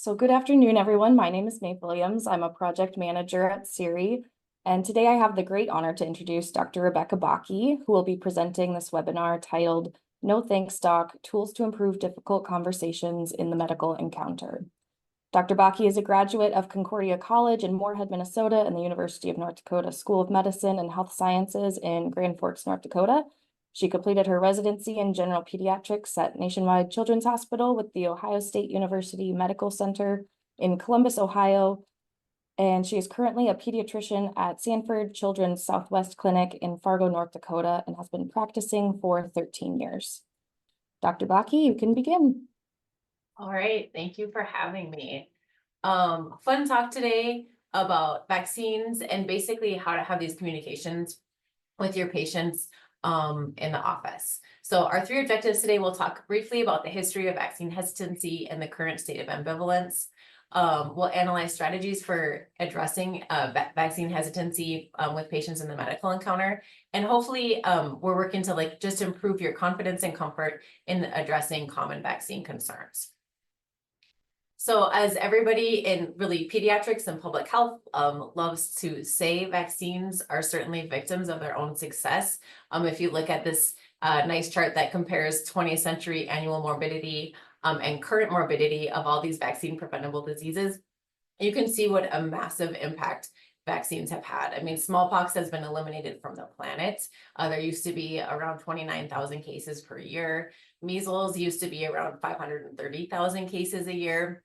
So good afternoon, everyone. My name is Maeve Williams. I'm a project manager at CIRI, and today I have the great honor to introduce Dr. Rebecca Bakke, who will be presenting this webinar titled No Thanks Doc, Tools to Improve Difficult Conversations in the Medical Encounter. Dr. Bakke is a graduate of Concordia College in Moorhead, Minnesota, and the University of North Dakota School of Medicine and Health Sciences in Grand Forks, North Dakota. She completed her residency in general pediatrics at Nationwide Children's Hospital with the Ohio State University Medical Center in Columbus, Ohio. And she is currently a pediatrician at Sanford Children's Southwest Clinic in Fargo, North Dakota, and has been practicing for 13 years. Dr. Bakke, you can begin. All right, thank you for having me. Fun talk today about vaccines and basically how to have these communications with your patients in the office. So our three objectives today, we'll talk briefly about the history of vaccine hesitancy and the current state of ambivalence. We'll analyze strategies for addressing vaccine hesitancy with patients in the medical encounter. And hopefully we're working to just improve your confidence and comfort in addressing common vaccine concerns. So as everybody in really pediatrics and public health loves to say, vaccines are certainly victims of their own success. If you look at this nice chart that compares 20th century annual morbidity and current morbidity of all these vaccine preventable diseases, you can see what a massive impact vaccines have had. I mean, smallpox has been eliminated from the planet. There used to be around 29,000 cases per year. Measles used to be around 530,000 cases a year.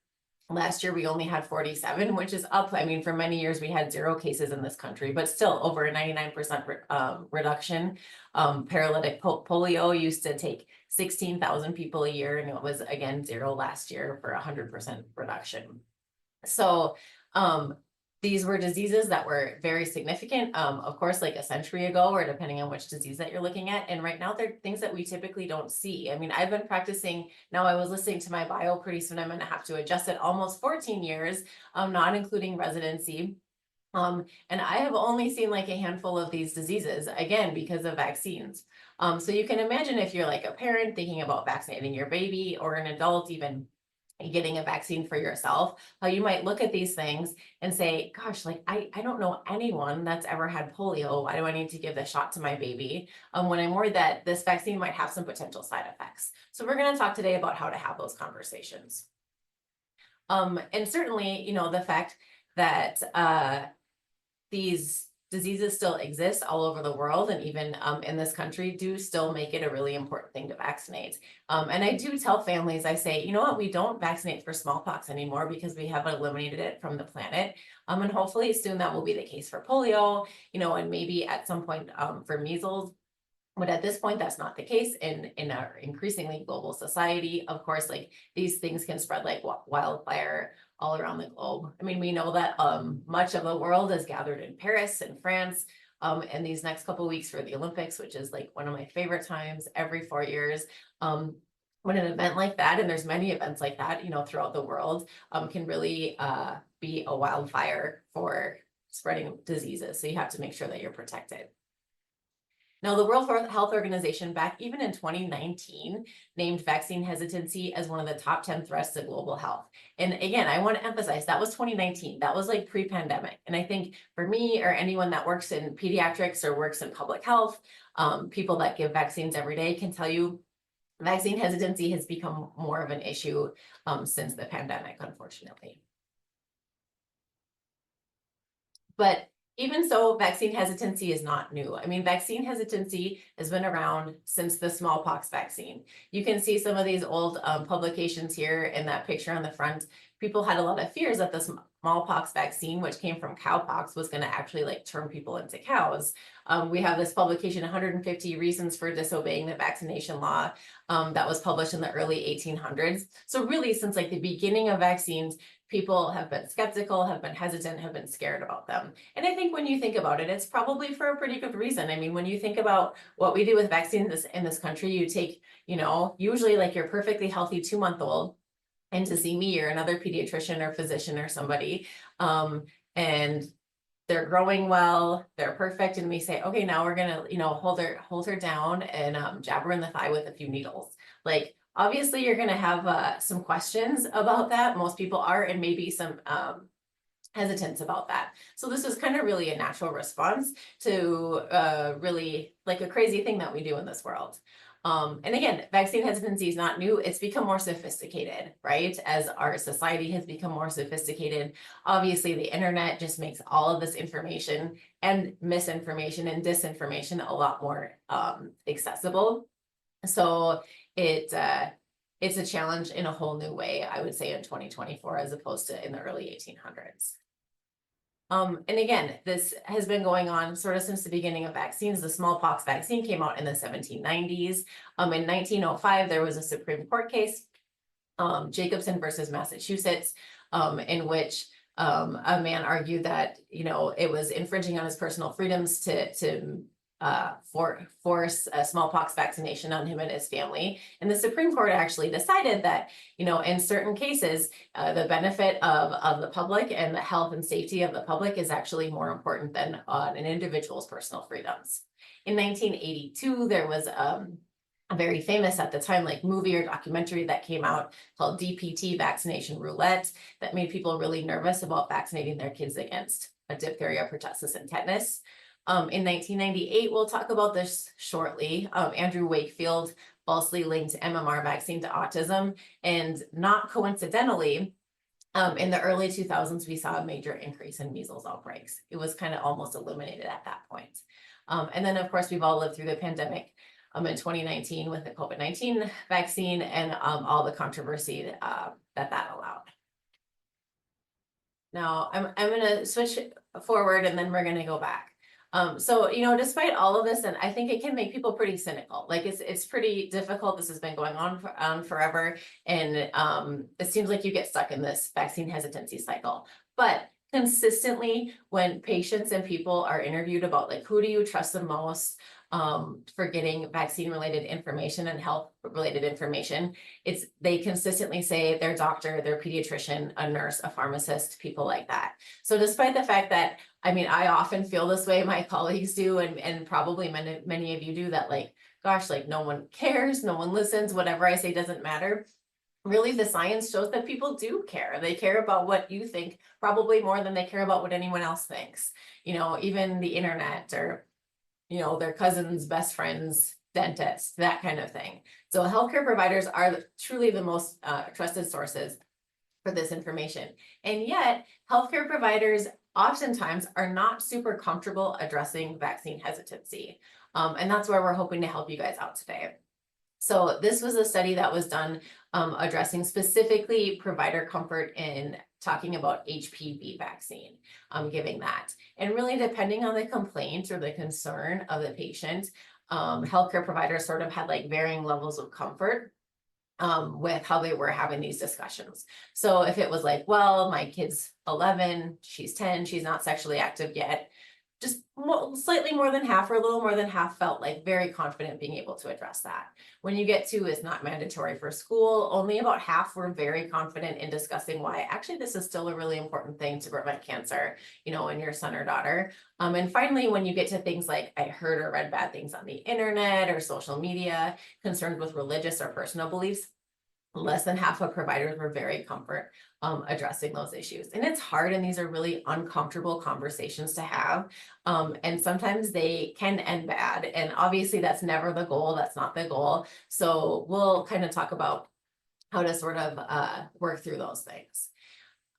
Last year, we only had 47, which is up. I mean, for many years, we had 0 cases in this country, but still over a 99% reduction. Paralytic polio used to take 16,000 people a year, and it was, again, 0 last year for 100% reduction. So these were diseases that were very significant, of course, like a century ago, or depending on which disease that you're looking at. And right now, they're things that we typically don't see. I mean, I've been practicing, now I was listening to my bio, pretty soon I'm gonna have to adjust it, almost 14 years, not including residency. And I have only seen like a handful of these diseases, again, because of vaccines. So you can imagine if you're like a parent thinking about vaccinating your baby, or an adult even getting a vaccine for yourself, how you might look at these things and say, gosh, like I don't know anyone that's ever had polio. Why do I need to give this shot to my baby? When I'm worried that this vaccine might have some potential side effects. So we're going to talk today about how to have those conversations. And certainly, you know, the fact that these diseases still exist all over the world, and even in this country, do still make it a really important thing to vaccinate. And I do tell families, I say, you know what, we don't vaccinate for smallpox anymore because we have eliminated it from the planet. And hopefully soon that will be the case for polio, you know, and maybe at some point for measles. But at this point, that's not the case in our increasingly global society. Of course, like these things can spread like wildfire all around the globe. I mean, we know that much of the world is gathered in Paris and France in these next couple of weeks for the Olympics, which is like one of my favorite times every 4 years. When an event like that, and there's many events like that, you know, throughout the world, can really be a wildfire for spreading diseases. So you have to make sure that you're protected. Now, the World Health Organization, back even in 2019, named vaccine hesitancy as one of the top 10 threats to global health. And again, I want to emphasize that was 2019. That was like pre-pandemic. And I think for me, or anyone that works in pediatrics or works in public health, people that give vaccines every day can tell you vaccine hesitancy has become more of an issue since the pandemic, unfortunately. But even so, vaccine hesitancy is not new. I mean, vaccine hesitancy has been around since the smallpox vaccine. You can see some of these old publications here in that picture on the front. People had a lot of fears that the smallpox vaccine, which came from cowpox, was going to actually like turn people into cows. We have this publication, 150 Reasons for Disobeying the Vaccination Law, that was published in the early 1800s. So really, since like the beginning of vaccines, people have been skeptical, have been hesitant, have been scared about them. And I think when you think about it, it's probably for a pretty good reason. I mean, when you think about what we do with vaccines in this country, you take, you know, usually like your perfectly healthy 2-month-old and to see me or another pediatrician or physician or somebody, and they're growing well, they're perfect. And we say, okay, now we're gonna, you know, hold her down and jab her in the thigh with a few needles. Like, Obviously, you're gonna have some questions about that. Most people are, and maybe some hesitance about that. So this is kind of really a natural response to really like a crazy thing that we do in this world. And again, vaccine hesitancy is not new. It's become more sophisticated, right? As our society has become more sophisticated, obviously the internet just makes all of this information and misinformation and disinformation a lot more accessible. So it's a challenge in a whole new way, I would say, in 2024, as opposed to in the early 1800s. And again, this has been going on sort of since the beginning of vaccines. The smallpox vaccine came out in the 1790s. In 1905, there was a Supreme Court case, Jacobson versus Massachusetts, in which a man argued that, you know, it was infringing on his personal freedoms to force a smallpox vaccination on him and his family. And the Supreme Court actually decided that, you know, in certain cases, the benefit of the public and the health and safety of the public is actually more important than an individual's personal freedoms. In 1982, there was a very famous at the time, like movie or documentary that came out called DPT, Vaccination Roulette, that made people really nervous about vaccinating their kids against diphtheria, pertussis, and tetanus. In 1998, we'll talk about this shortly. Andrew Wakefield falsely linked MMR vaccine to autism, and not coincidentally, in the early 2000s, we saw a major increase in measles outbreaks. It was kind of almost eliminated at that point. And then, of course, we've all lived through the pandemic in 2019 with the COVID-19 vaccine and all the controversy that allowed. Now, I'm going to switch forward and then we're going to go back. So, you know, despite all of this, and I think it can make people pretty cynical. Like it's pretty difficult. This has been going on forever. And it seems like you get stuck in this vaccine hesitancy cycle. But consistently, when patients and people are interviewed about like, who do you trust the most for getting vaccine related information and health related information, they consistently say their doctor, their pediatrician, a nurse, a pharmacist, people like that. So despite the fact that, I mean, I often feel this way, my colleagues do, and probably many of you do, that like, gosh, like no one cares, no one listens, whatever I say doesn't matter. Really, the science shows that people do care. They care about what you think, probably more than they care about what anyone else thinks. You know, even the internet, or, you know, their cousin's best friend's dentist, that kind of thing. So healthcare providers are truly the most trusted sources for this information. And yet, healthcare providers oftentimes are not super comfortable addressing vaccine hesitancy. And that's where we're hoping to help you guys out today. So this was a study that was done addressing specifically provider comfort in talking about HPV vaccine, giving that. And really, depending on the complaint or the concern of the patient, healthcare providers sort of had like varying levels of comfort with how they were having these discussions. So if it was like, well, my kid's 11, she's 10, she's not sexually active yet, just slightly more than half or a little more than half felt like very confident being able to address that. When you get to it's not mandatory for school, only about half were very confident in discussing why actually this is still a really important thing to prevent cancer, you know, in your son or daughter. And finally, when you get to things like I heard or read bad things on the internet or social media, concerned with religious or personal beliefs, less than half of providers were very comfort addressing those issues. And it's hard, and these are really uncomfortable conversations to have. And sometimes they can end bad. And obviously that's never the goal. That's not the goal. So we'll kind of talk about how to sort of work through those things.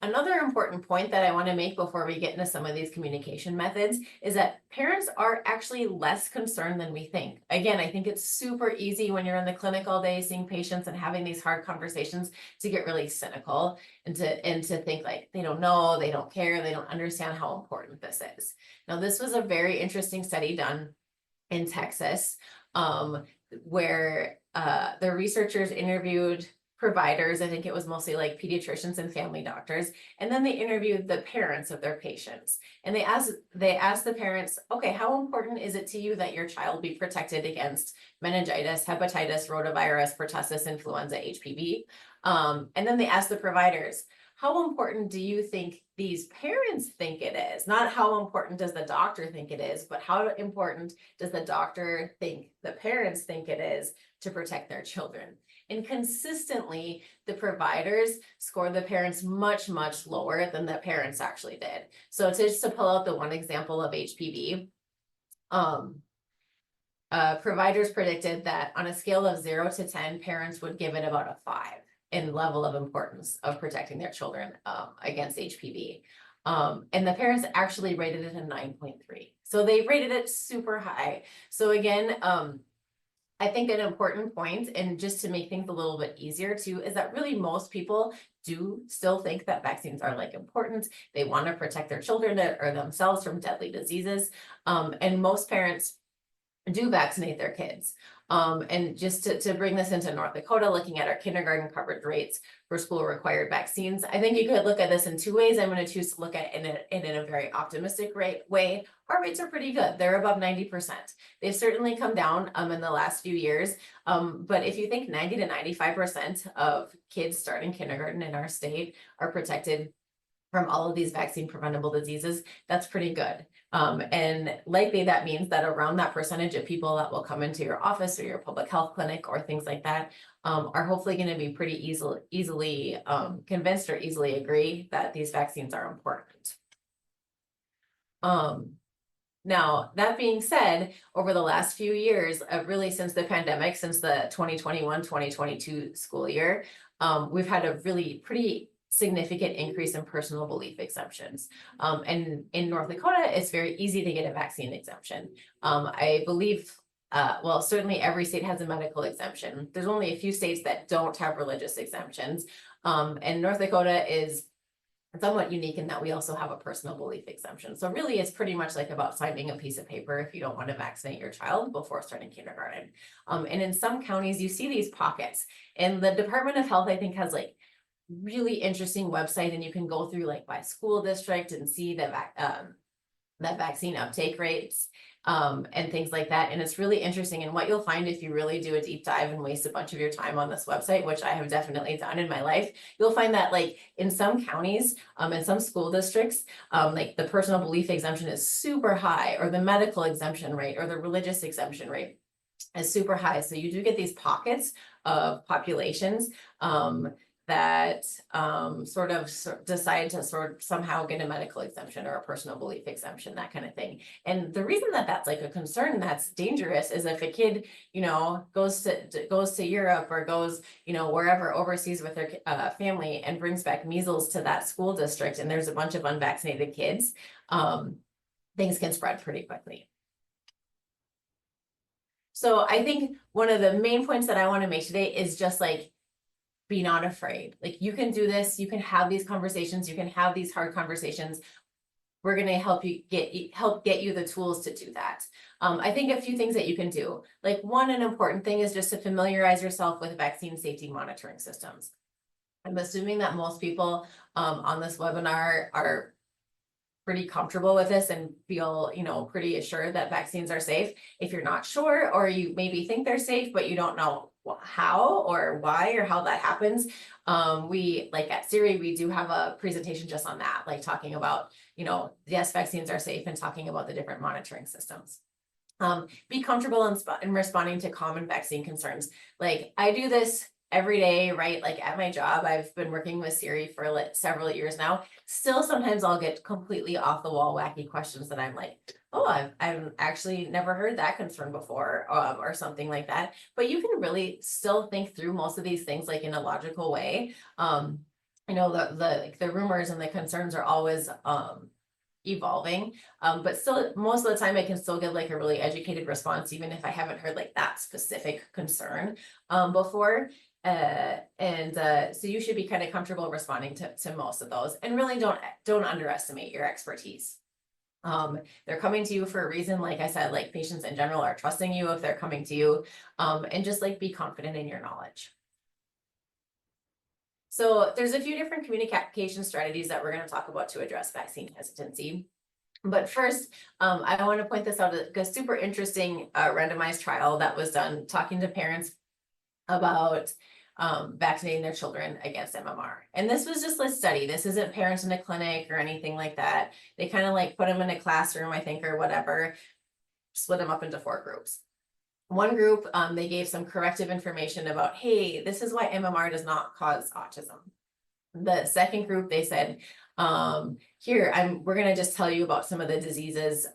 Another important point that I want to make before we get into some of these communication methods is that parents are actually less concerned than we think. Again, I think it's super easy when you're in the clinic all day seeing patients and having these hard conversations to get really cynical and to think like they don't know, they don't care, they don't understand how important this is. Now, this was a very interesting study done in Texas where the researchers interviewed providers. I think it was mostly like pediatricians and family doctors. And then they interviewed the parents of their patients. And they asked the parents, okay, how important is it to you that your child be protected against meningitis, hepatitis, rotavirus, pertussis, influenza, HPV? And then they asked the providers, how important do you think these parents think it is? Not how important does the doctor think it is, but how important does the doctor think the parents think it is to protect their children? And consistently, the providers score the parents much, much lower than the parents actually did. So just to pull out the one example of HPV, providers predicted that on a scale of 0 to 10, parents would give it about a 5 in level of importance of protecting their children against HPV. And the parents actually rated it a 9.3. So they rated it super high. So again, I think an important point, and just to make things a little bit easier too, is that really most people do still think that vaccines are like important. They want to protect their children or themselves from deadly diseases. And most parents do vaccinate their kids. And just to bring this into North Dakota, looking at our kindergarten coverage rates for school required vaccines, I think you could look at this in two ways. I'm going to choose to look at it in a very optimistic way. Our rates are pretty good. They're above 90%. They've certainly come down in the last few years. But if you think 90 to 95% of kids starting kindergarten in our state are protected from all of these vaccine preventable diseases, that's pretty good. And likely that means that around that percentage of people that will come into your office or your public health clinic or things like that are hopefully going to be pretty easily convinced or easily agree that these vaccines are important. Now, that being said, over the last few years, really since the pandemic, since the 2021-2022 school year, we've had a really pretty significant increase in personal belief exemptions. And in North Dakota, it's very easy to get a vaccine exemption. I believe, well, certainly every state has a medical exemption. There's only a few states that don't have religious exemptions. And North Dakota is somewhat unique in that we also have a personal belief exemption. So really it's pretty much like about signing a piece of paper if you don't want to vaccinate your child before starting kindergarten. And in some counties, you see these pockets, and the Department of Health, I think, has like really interesting website, and you can go through like by school district and see the that vaccine uptake rates and things like that. And it's really interesting. And what you'll find if you really do a deep dive and waste a bunch of your time on this website, which I have definitely done in my life, you'll find that like in some counties, in some school districts, like the personal belief exemption is super high, or the medical exemption rate or the religious exemption rate is super high. So you do get these pockets of populations that decide to somehow get a medical exemption or a personal belief exemption, that kind of thing. And the reason that that's like a concern that's dangerous is if a kid, you know, goes to Europe or goes, you know, wherever overseas with their family and brings back measles to that school district, and there's a bunch of unvaccinated kids, things can spread pretty quickly. So I think one of the main points that I want to make today is just like, be not afraid. Like, you can do this, you can have these conversations, you can have these hard conversations. We're going to help get you the tools to do that. I think a few things that you can do, like one, an important thing is just to familiarize yourself with vaccine safety monitoring systems. I'm assuming that most people on this webinar are pretty comfortable with this and feel, you know, pretty assured that vaccines are safe. If you're not sure, or you maybe think they're safe, but you don't know how or why or how that happens, we, like at CIRI, we do have a presentation just on that, like talking about, you know, yes, vaccines are safe, and talking about the different monitoring systems. Be comfortable in responding to common vaccine concerns. Like, I do this every day, right? Like at my job, I've been working with CIRI for like several years now. Still, sometimes I'll get completely off the wall, wacky questions that I'm like, oh, I've actually never heard that concern before, or something like that. But you can really still think through most of these things like in a logical way. I know the rumors and the concerns are always evolving, but still most of the time I can still give like a really educated response, even if I haven't heard like that specific concern before. So you should be kind of comfortable responding to most of those, and really don't underestimate your expertise. They're coming to you for a reason. Like I said, like patients in general are trusting you if they're coming to you, and just like be confident in your knowledge. So there's a few different communication strategies that we're going to talk about to address vaccine hesitancy. But first, I want to point this out, a super interesting randomized trial that was done talking to parents about vaccinating their children against MMR. And this was just a study. This isn't parents in a clinic or anything like that. They kind of like put them in a classroom, I think, or whatever, split them up into 4 groups. One group, they gave some corrective information about, hey, this is why MMR does not cause autism. The second group, they said, we're gonna just tell you about some of the diseases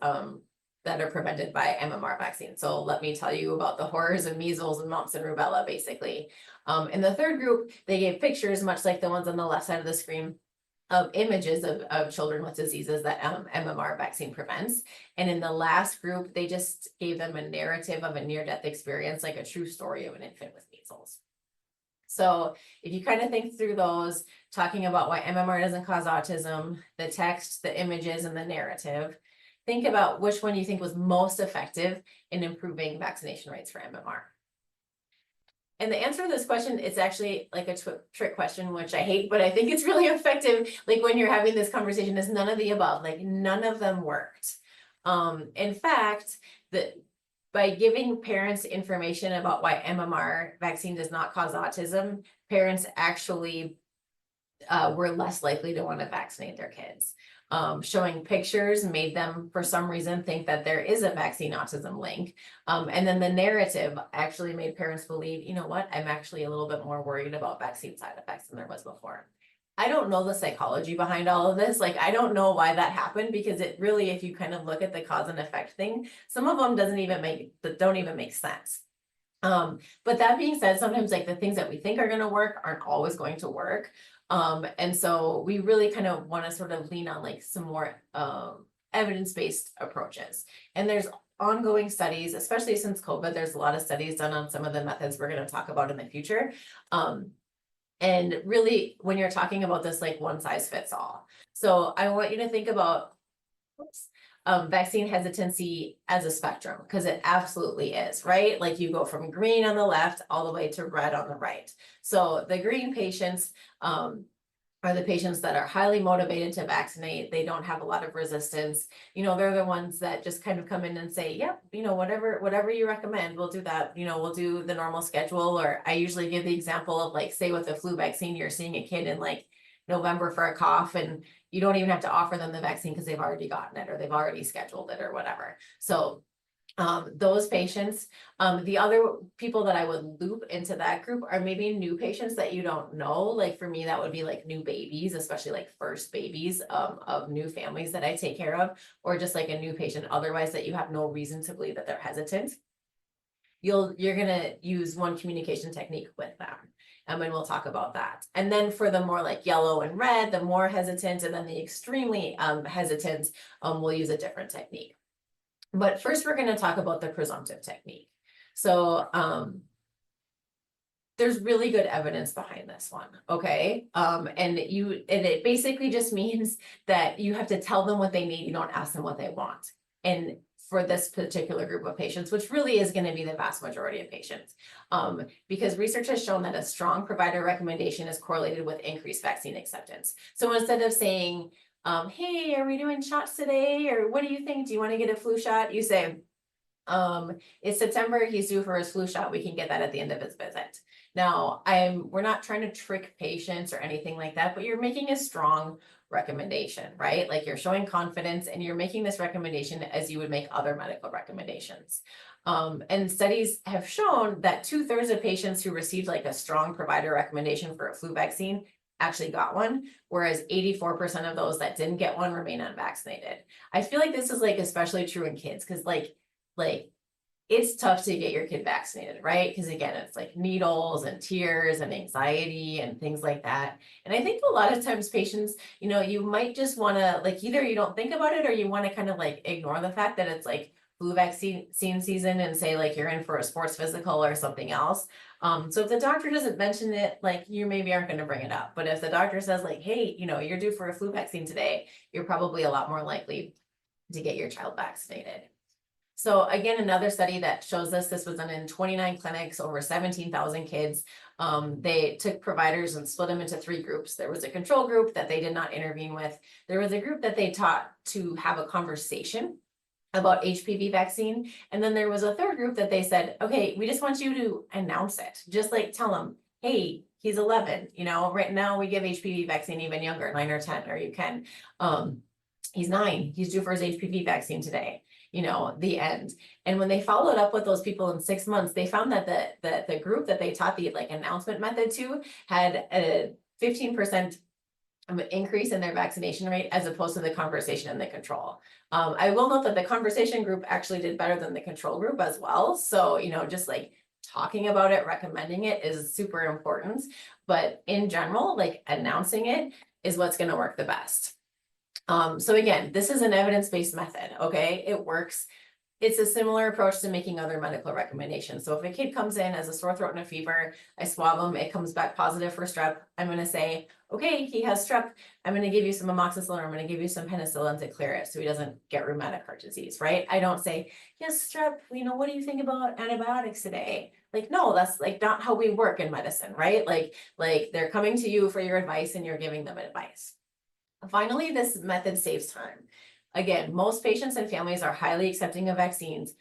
that are prevented by MMR vaccine. So let me tell you about the horrors of measles and mumps and rubella, basically. In the third group, they gave pictures, much like the ones on the left side of the screen, of images of children with diseases that MMR vaccine prevents. And in the last group, they just gave them a narrative of a near-death experience, like a true story of an infant with measles. So if you kind of think through those, talking about why MMR doesn't cause autism, the text, the images, and the narrative, think about which one you think was most effective in improving vaccination rates for MMR. And the answer to this question, it's actually like a trick question, which I hate, but I think it's really effective. Like when you're having this conversation, is none of the above, like none of them worked. In fact, by giving parents information about why MMR vaccine does not cause autism, parents actually were less likely to want to vaccinate their kids. Showing pictures made them, for some reason, think that there is a vaccine autism link. And then the narrative actually made parents believe, you know what, I'm actually a little bit more worried about vaccine side effects than there was before. I don't know the psychology behind all of this. Like, I don't know why that happened, because it really, if you kind of look at the cause and effect thing, some of them don't even make sense. But that being said, sometimes like the things that we think are going to work aren't always going to work. And so we really kind of want to sort of lean on like some more evidence-based approaches. And there's ongoing studies, especially since COVID, there's a lot of studies done on some of the methods we're going to talk about in the future. And really, when you're talking about this, like one size fits all. So I want you to think about vaccine hesitancy as a spectrum, because it absolutely is, right? Like you go from green on the left all the way to red on the right. So the green patients are the patients that are highly motivated to vaccinate. They don't have a lot of resistance. You know, they're the ones that just kind of come in and say, yep, you know, whatever you recommend, we'll do that. You know, we'll do the normal schedule. Or I usually give the example of like, say with the flu vaccine, you're seeing a kid in like November for a cough, and you don't even have to offer them the vaccine because they've already gotten it or they've already scheduled it or whatever. So those patients, the other people that I would loop into that group are maybe new patients that you don't know. Like for me, that would be like new babies, especially like first babies of new families that I take care of, or just like a new patient otherwise that you have no reason to believe that they're hesitant. You're gonna use one communication technique with them. And we'll talk about that. And then for the more like yellow and red, the more hesitant, and then the extremely hesitant, we'll use a different technique. But first, we're going to talk about the presumptive technique. So there's really good evidence behind this one, okay? And it basically just means that you have to tell them what they need. You don't ask them what they want. And for this particular group of patients, which really is going to be the vast majority of patients, because research has shown that a strong provider recommendation is correlated with increased vaccine acceptance. So instead of saying, hey, are we doing shots today? Or what do you think? Do you want to get a flu shot? You say, it's September, he's due for his flu shot. We can get that at the end of his visit. Now, we're not trying to trick patients or anything like that, but you're making a strong recommendation, right? Like you're showing confidence and you're making this recommendation as you would make other medical recommendations. And studies have shown that 2/3 of patients who received like a strong provider recommendation for a flu vaccine actually got one, whereas 84% of those that didn't get one remain unvaccinated. I feel like this is like especially true in kids, because like it's tough to get your kid vaccinated, right? Because again, it's like needles and tears and anxiety and things like that. And I think a lot of times patients, you know, you might just want to like, either you don't think about it or you want to kind of like ignore the fact that it's like flu vaccine season and say like you're in for a sports physical or something else. So if the doctor doesn't mention it, like you maybe aren't going to bring it up. But if the doctor says like, hey, you know, you're due for a flu vaccine today, you're probably a lot more likely to get your child vaccinated. So again, another study that shows this was done in 29 clinics, over 17,000 kids. They took providers and split them into 3 groups. There was a control group that they did not intervene with. There was a group that they taught to have a conversation about HPV vaccine. And then there was a third group that they said, okay, we just want you to announce it. Just like tell them, hey, he's 11, you know, right now we give HPV vaccine even younger, 9 or 10, or you can, he's 9, he's due for his HPV vaccine today. the end. And when they followed up with those people in 6 months, they found that the group that they taught the like announcement method to had a 15% increase in their vaccination rate as opposed to the conversation and the control. I will note that the conversation group actually did better than the control group as well. So, just like talking about it, recommending it is super important. But in general, like announcing it is what's going to work the best. So again, this is an evidence-based method, okay? It works. It's a similar approach to making other medical recommendations. So if a kid comes in as a sore throat and a fever, I swab them, it comes back positive for strep. I'm going to say, okay, he has strep. I'm going to give you some amoxicillin, or I'm going to give you some penicillin to clear it so he doesn't get rheumatic heart disease, right? I don't say, yes, strep, what do you think about antibiotics today? Like, no, that's like not how we work in medicine, right? Like they're coming to you for your advice and you're giving them advice. Finally, this method saves time. Again, most patients and families are highly accepting of vaccines,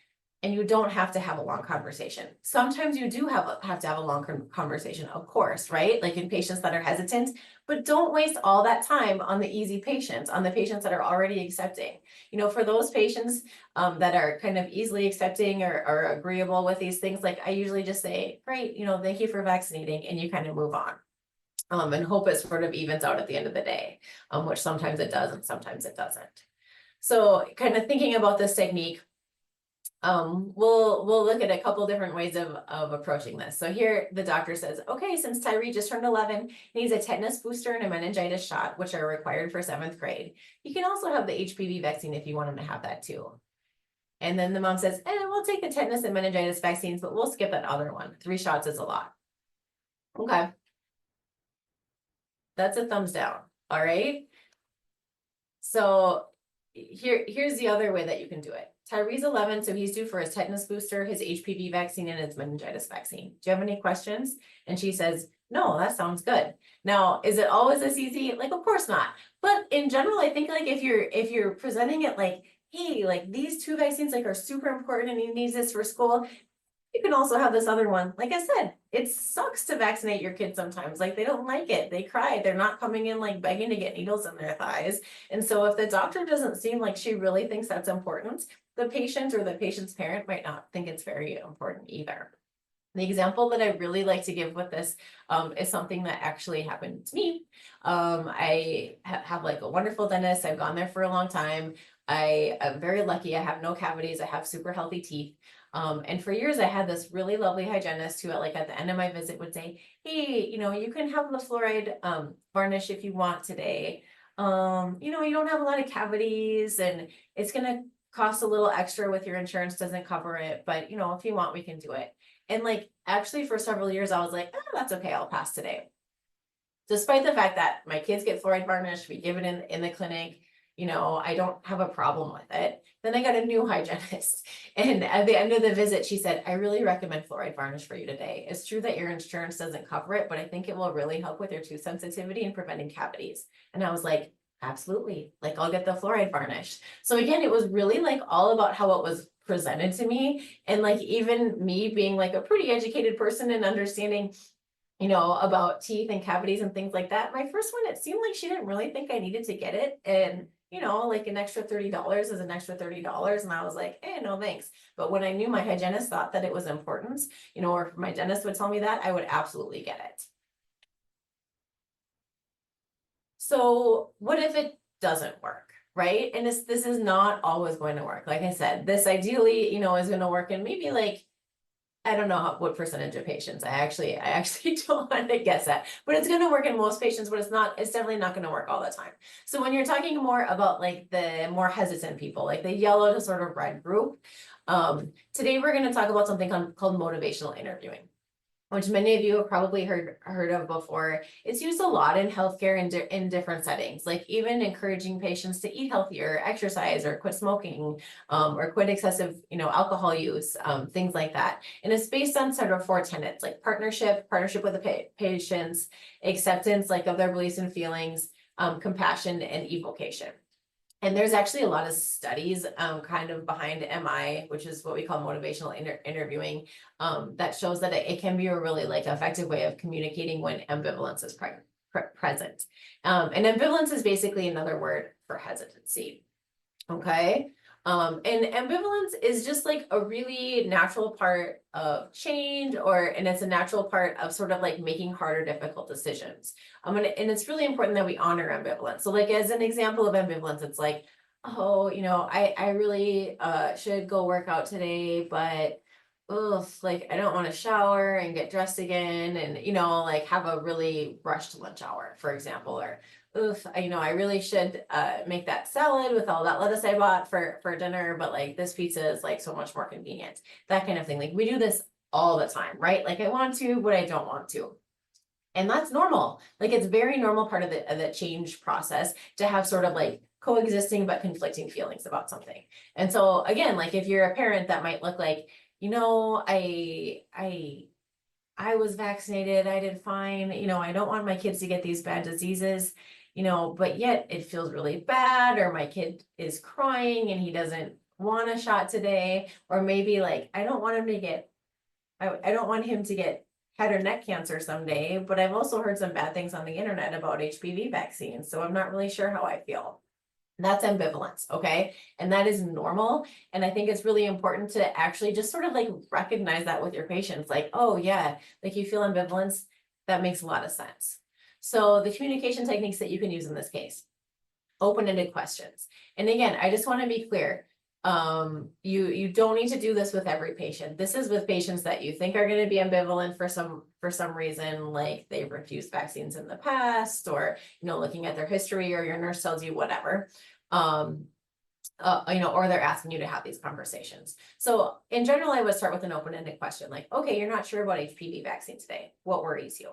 and you don't have to have a long conversation. Sometimes you do have to have a long conversation, of course, right? Like in patients that are hesitant, but don't waste all that time on the easy patients, on the patients that are already accepting. For those patients that are kind of easily accepting or agreeable with these things, like I usually just say, great, thank you for vaccinating, and you kind of move on. And hope it sort of evens out at the end of the day, which sometimes it does and sometimes it doesn't. So kind of thinking about this technique, we'll look at a couple different ways of approaching this. So here the doctor says, okay, since Tyree just turned 11, he needs a tetanus booster and a meningitis shot, which are required for 7th grade. You can also have the HPV vaccine if you want him to have that too. And then the mom says, we'll take the tetanus and meningitis vaccines, but we'll skip that other one. 3 shots is a lot. Okay. That's a thumbs down. All right. So here's the other way that you can do it. Tyree's 11, so he's due for his tetanus booster, his HPV vaccine, and his meningitis vaccine. Do you have any questions? And she says, no, that sounds good. Now, is it always this easy? Like, of course not. But in general, I think like if you're presenting it like, hey, like these 2 vaccines like are super important and he needs this for school, you can also have this other one. Like I said, it sucks to vaccinate your kids sometimes. Like they don't like it. They cry. They're not coming in like begging to get needles in their thighs. And so if the doctor doesn't seem like she really thinks that's important, the patient or the patient's parent might not think it's very important either. The example that I really like to give with this is something that actually happened to me. I have like a wonderful dentist. I've gone there for a long time. I am very lucky. I have no cavities. I have super healthy teeth. And for years I had this really lovely hygienist who at the end of my visit would say, hey, you can have the fluoride varnish if you want today. You don't have a lot of cavities and it's going to cost a little extra with your insurance doesn't cover it. But, if you want, we can do it. And actually for several years, I was like, oh, that's okay. I'll pass today. Despite the fact that my kids get fluoride varnish, we give it in the clinic. I don't have a problem with it. Then I got a new hygienist. And at the end of the visit, she said, I really recommend fluoride varnish for you today. It's true that your insurance doesn't cover it, but I think it will really help with your tooth sensitivity and preventing cavities. And I was like, absolutely. I'll get the fluoride varnish. So again, it was really all about how it was presented to me. And even me being a pretty educated person and understanding about teeth and cavities and things like that. My first one, it seemed like she didn't really think I needed to get it. And an extra $30 is an extra $30. And I was like, no, thanks. But when I knew my hygienist thought that it was important, or if my dentist would tell me that, I would absolutely get it. So what if it doesn't work, right? And this is not always going to work. Like I said, this ideally, is going to work in maybe I don't know what percentage of patients. I actually don't want to guess that, but it's going to work in most patients, but it's definitely not going to work all the time. So when you're talking more about the more hesitant people, the yellow to sort of red group, today we're going to talk about something called motivational interviewing, which many of you have probably heard of before. It's used a lot in healthcare in different settings, even encouraging patients to eat healthier, exercise, or quit smoking, or quit excessive, alcohol use, things like that. And it's based on sort of 4 tenets, partnership with the patients, acceptance, of their beliefs and feelings, compassion, and evocation. And there's actually a lot of studies kind of behind MI, which is what we call motivational interviewing, that shows that it can be a really effective way of communicating when ambivalence is present. And ambivalence is basically another word for hesitancy. Okay. And ambivalence is just like a really natural part of change, and it's a natural part of sort of like making hard or difficult decisions. And it's really important that we honor ambivalence. So like as an example of ambivalence, it's like, oh, I really should go work out today, but ugh, like I don't want to shower and get dressed again and like have a really rushed lunch hour, for example, or oof, I really should make that salad with all that lettuce I bought for dinner, but like this pizza is like so much more convenient. That kind of thing. Like we do this all the time, right? Like I want to, but I don't want to. And that's normal. Like it's very normal part of the change process to have sort of like coexisting but conflicting feelings about something. And so again, like if you're a parent, that might look like, I was vaccinated, I did fine, I don't want my kids to get these bad diseases, but yet it feels really bad, or my kid is crying and he doesn't want a shot today, or maybe like I don't want him to get head or neck cancer someday, but I've also heard some bad things on the internet about HPV vaccines, so I'm not really sure how I feel. That's ambivalence, okay? And that is normal. And I think it's really important to actually just sort of like recognize that with your patients, like, oh yeah, like you feel ambivalence, that makes a lot of sense. So the communication techniques that you can use in this case, open-ended questions. And again, I just want to be clear. You don't need to do this with every patient. This is with patients that you think are going to be ambivalent for some reason, like they've refused vaccines in the past, or looking at their history, or your nurse tells you whatever. Or they're asking you to have these conversations. So in general, I would start with an open-ended question, like, okay, you're not sure about HPV vaccine today. What worries you?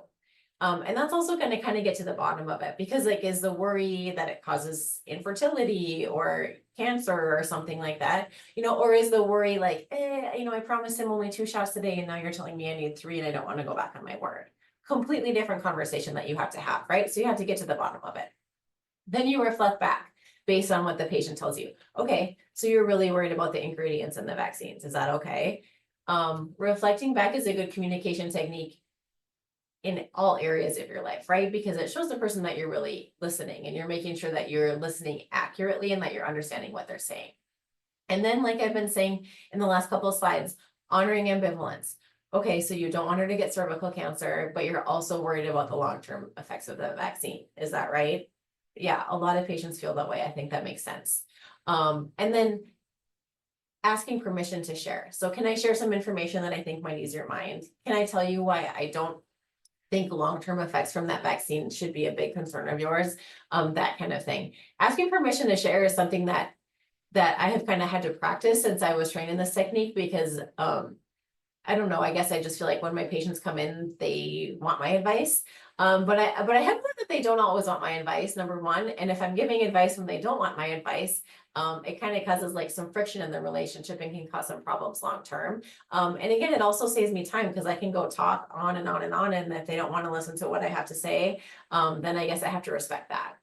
And that's also going to kind of get to the bottom of it, because like, is the worry that it causes infertility or cancer or something like that, or is the worry like, I promised him only 2 shots today and now you're telling me I need 3 and I don't want to go back on my word. Completely different conversation that you have to have, right? So you have to get to the bottom of it. Then you reflect back based on what the patient tells you. Okay, so you're really worried about the ingredients in the vaccines. Is that okay? Reflecting back is a good communication technique in all areas of your life, right? Because it shows the person that you're really listening, and you're making sure that you're listening accurately and that you're understanding what they're saying. And then, like I've been saying in the last couple of slides, honoring ambivalence. Okay, so you don't want her to get cervical cancer, but you're also worried about the long-term effects of the vaccine. Is that right? Yeah, a lot of patients feel that way. I think that makes sense. And then asking permission to share. So can I share some information that I think might ease your mind? Can I tell you why I don't think long-term effects from that vaccine should be a big concern of yours? That kind of thing. Asking permission to share is something that I have kind of had to practice since I was trained in this technique, because I don't know, I guess I just feel like when my patients come in, they want my advice. But I have learned that they don't always want my advice, number one. And if I'm giving advice when they don't want my advice, it kind of causes like some friction in the relationship and can cause some problems long term. And again, it also saves me time, because I can go talk on and on and on. And if they don't want to listen to what I have to say, then I guess I have to respect that.